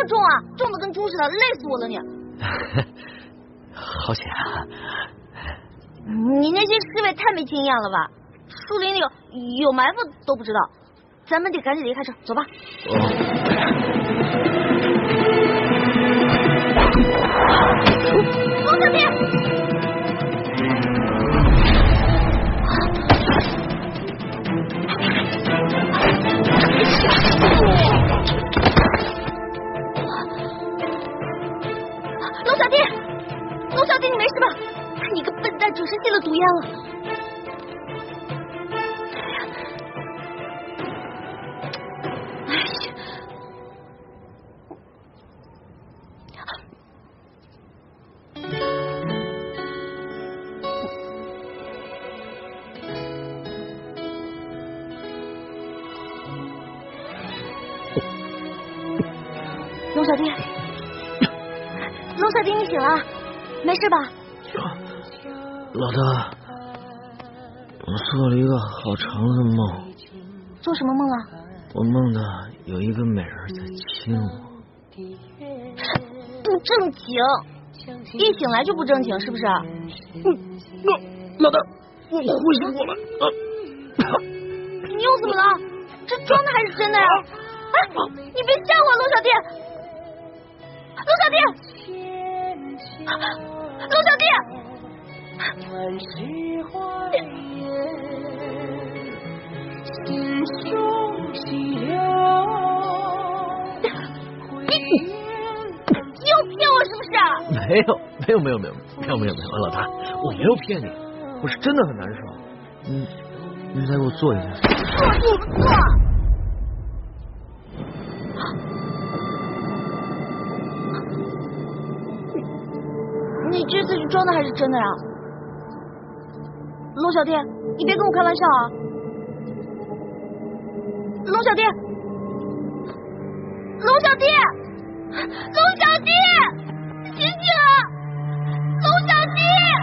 重啊，重的跟猪似的，累死我了你。好险啊！你那些侍卫太没经验了吧？树林里有埋伏都不知道，咱们得赶紧离开这，走吧。龙小弟！龙小弟，龙小弟，你没事吧？你个笨蛋，只是进了毒烟了。龙小弟，龙小弟，你醒了，没事吧？老大，我做了一个好长的梦。做什么梦啊？我梦到有一个美人在亲我。不正经，一醒来就不正经，是不是？老大，我呼醒过来你又怎么了？这装的还是真的呀？哎，你别吓我，龙小弟！龙小弟！龙小弟！你又骗我是不是？没有，老大，我没有骗你，我是真的很难受。你再给我做一下。做。你这次是装的还是真的呀？龙小弟，你别跟我开玩笑啊！龙小弟，龙小弟！